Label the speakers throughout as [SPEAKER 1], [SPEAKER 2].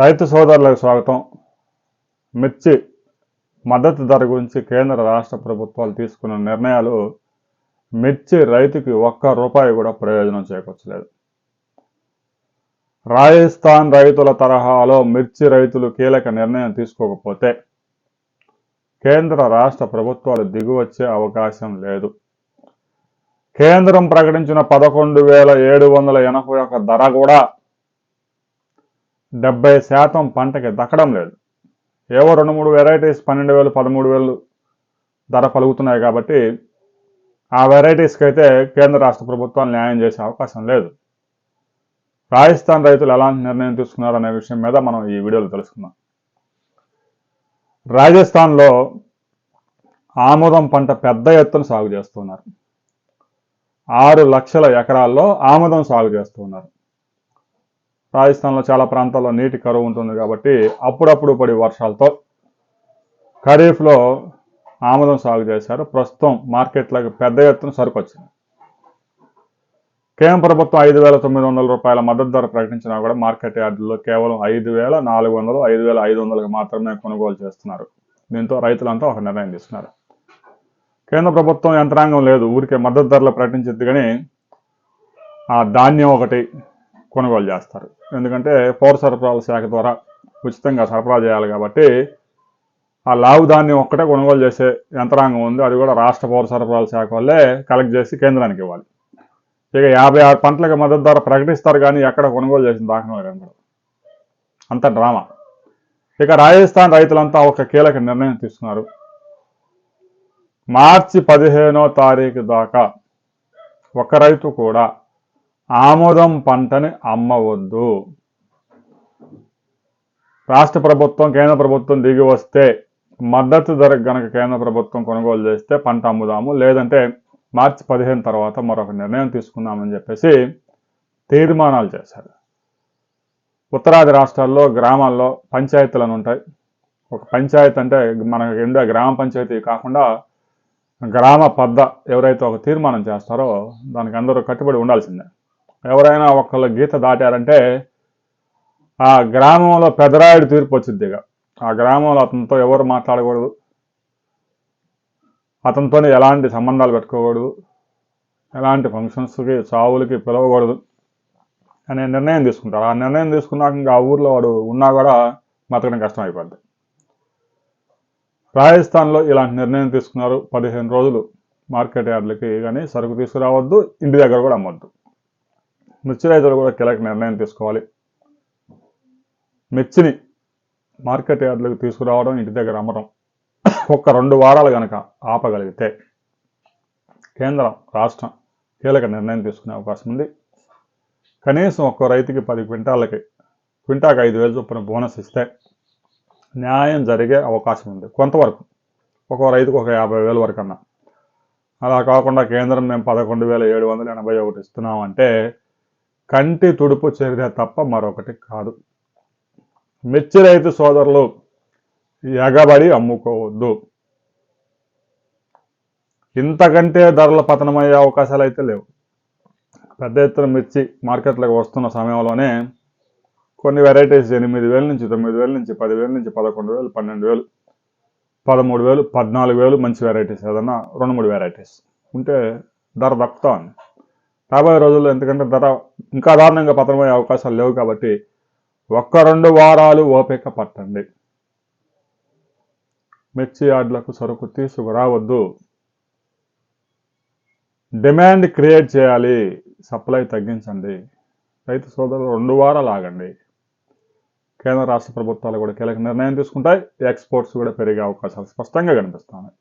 [SPEAKER 1] రైతు సోదరులకు స్వాగతం. మిర్చి మద్దతు ధర గురించి కేంద్ర రాష్ట్ర ప్రభుత్వాలు తీసుకున్న నిర్ణయాలు మిర్చి రైతుకి ₹1 కూడా ప్రయోజనం చేకూర్చలేదు. రాజస్థాన్ రైతుల తరహాలో మిర్చి రైతులు కీలక నిర్ణయం తీసుకోకపోతే కేంద్ర రాష్ట్ర ప్రభుత్వాలు దిగువచ్చే అవకాశం లేదు. కేంద్రం ప్రకటించిన 11,781 ధర కూడా 70% పంటకి దక్కడం లేదు. ఏవో 2-3 వెరైటీస్ 12,000, 13,000 ధర పలుకుతున్నాయి కాబట్టి ఆ వెరైటీస్కి అయితే కేంద్ర రాష్ట్ర ప్రభుత్వాలు న్యాయం చేసే అవకాశం లేదు. రాజస్థాన్ రైతులు ఎలాంటి నిర్ణయం తీసుకున్నారు అనే విషయం మీద మనం ఈ వీడియోలో తెలుసుకుందాం. రాజస్థాన్లో ఆముదం పంట పెద్ద ఎత్తున సాగు చేస్తున్నారు. 6 లక్షల ఎకరాల్లో ఆముదం సాగు చేస్తున్నారు. రాజస్థాన్లో చాలా ప్రాంతాల్లో నీటి కరువు ఉంటుంది కాబట్టి అప్పుడప్పుడు పడి వర్షాలతో ఖరీఫ్లో ఆముదం సాగు చేశారు. ప్రస్తుతం మార్కెట్లకు పెద్ద ఎత్తున సరుకు వచ్చింది. కేంద్ర ప్రభుత్వం ₹5,900 మద్దతు ధర ప్రకటించినా కూడా మార్కెట్ యార్డుల్లో కేవలం 5,400, 5,500 మాత్రమే కొనుగోలు చేస్తున్నారు. దీంతో రైతులంతా ఒక నిర్ణయం తీసుకున్నారు. కేంద్ర ప్రభుత్వం యంత్రాంగం లేదు, ఊరికే మద్దతు ధరలు ప్రకటించింది కానీ ఆ ధాన్యం ఒకటి కొనుగోలు చేస్తారు. ఎందుకంటే పౌర సరఫరాల శాఖ ద్వారా ఉచితంగా సరఫరా చేయాలి కాబట్టి ఆ లావు ధాన్యం ఒక్కటే కొనుగోలు చేసే యంత్రాంగం ఉంది. అది కూడా రాష్ట్ర పౌర సరఫరాల శాఖ వల్లే కలెక్ట్ చేసి కేంద్రానికి ఇవ్వాలి. ఇక 56 పంటలకు మద్దతు ధర ప్రకటిస్తారు కానీ ఎక్కడ కొనుగోలు చేసిన దాఖలు కనపడదు. అంత డ్రామా. ఇక రాజస్థాన్ రైతులంతా ఒక కీలక నిర్ణయం తీసుకున్నారు. మార్చి 15వ తారీఖు దాకా ఒక రైతు కూడా ఆముదం పంటని అమ్మవద్దు. రాష్ట్ర ప్రభుత్వం కేంద్ర ప్రభుత్వం దిగి వస్తే మద్దతు ధరకు గనక కేంద్ర ప్రభుత్వం కొనుగోలు చేస్తే పంట అమ్ముదాము, లేదంటే మార్చి 15 తర్వాత మరొక నిర్ణయం తీసుకుందామని చెప్పేసి తీర్మానాలు చేశారు. ఉత్తరాది రాష్ట్రాల్లో గ్రామాల్లో పంచాయతీలను ఉంటాయి. ఒక పంచాయతీ అంటే మనకి ఉండే గ్రామ పంచాయతీ కాకుండా గ్రామ పెద్ద ఎవరైతే ఒక తీర్మానం చేస్తారో దానికి అందరూ కట్టుబడి ఉండాల్సిందే. ఎవరైనా ఒకళ్ళ గీత దాటారంటే ఆ గ్రామంలో పెదరాయుడు తీర్పు వచ్చింది. ఆ గ్రామంలో అతనితో ఎవరు మాట్లాడకూడదు, అతనితో ఎలాంటి సంబంధాలు పెట్టుకోకూడదు, ఎలాంటి ఫంక్షన్స్కి చావులకి పిలవకూడదు అనే నిర్ణయం తీసుకుంటారు. ఆ నిర్ణయం తీసుకున్నాక ఇంకా ఆ ఊర్లో వాడు ఉన్నా కూడా బతకడం కష్టం అయిపోద్ది. రాజస్థాన్లో ఇలాంటి నిర్ణయం తీసుకున్నారు. 15 రోజులు మార్కెట్ యార్డులకి కానీ సరుకు తీసుకురావద్దు, ఇంటి దగ్గర కూడా అమ్మొద్దు. మిర్చి రైతులు కూడా కీలక నిర్ణయం తీసుకోవాలి. మిర్చిని మార్కెట్ యార్డులకు తీసుకురావడం, ఇంటి దగ్గర అమ్మడం ఒక్క 2 వారాలు కనుక ఆపగలిగితే కేంద్రం రాష్ట్రం కీలక నిర్ణయం తీసుకునే అవకాశం ఉంది. కనీసం ఒక్క రైతుకి 10 క్వింటాలకి క్వింటాకు 5,000 చొప్పున బోనస్ ఇస్తే న్యాయం జరిగే అవకాశం ఉంది కొంతవరకు. ఒక్కో రైతుకు ఒక 50,000 వరకు అన్నా. అలా కాకుండా కేంద్రం మేము 11,781 ఇస్తున్నామంటే కంటి తుడుపు చర్య తప్ప మరొకటి కాదు. మిర్చి రైతు సోదరులు ఎగబడి అమ్ముకోవద్దు. ఇంతకంటే ధరల పతనమయ్యే అవకాశాలు అయితే లేవు. పెద్ద ఎత్తున మిర్చి మార్కెట్లకు వస్తున్న సమయంలోనే కొన్ని వెరైటీస్ 8,000 నుంచి 9,000 నుంచి 10,000 నుంచి 11,000, 12,000, 13,000, 14,000 మంచి వెరైటీస్ ఏదన్నా 2-3 వెరైటీస్ ఉంటే ధర దక్కుతా ఉంది. రాబోయే రోజుల్లో ఎందుకంటే ధర ఇంకా దారుణంగా పతనమయ్యే అవకాశాలు లేవు కాబట్టి 1-2 వారాలు ఓపిక పట్టండి. మిర్చి యార్డులకు సరుకు తీసుకురావద్దు. డిమాండ్ క్రియేట్ చేయాలి, సప్లై తగ్గించండి. రైతు సోదరులు 2 వారాలు ఆగండి. కేంద్ర రాష్ట్ర ప్రభుత్వాలు కూడా కీలక నిర్ణయం తీసుకుంటాయి. ఎక్స్పోర్ట్స్ కూడా పెరిగే అవకాశాలు స్పష్టంగా కనిపిస్తున్నాయి.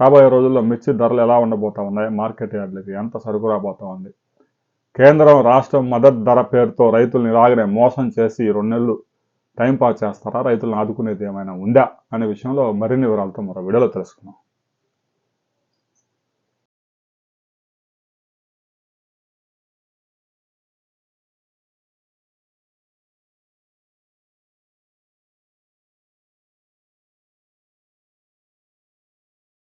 [SPEAKER 1] రాబోయే రోజుల్లో మిర్చి ధరలు ఎలా ఉండబోతా ఉన్నాయి, మార్కెట్ యార్డులకి ఎంత సరుకు రాబోతా ఉంది, కేంద్రం రాష్ట్రం మద్దతు ధర పేరుతో రైతుల్ని ఇలాగనే మోసం చేసి 2 నెలలు టైం పాస్ చేస్తారా, రైతులను ఆదుకునేది ఏమైనా ఉందా అనే విషయంలో మరిన్ని వివరాలతో మరో వీడియోలో తెలుసుకుందాం.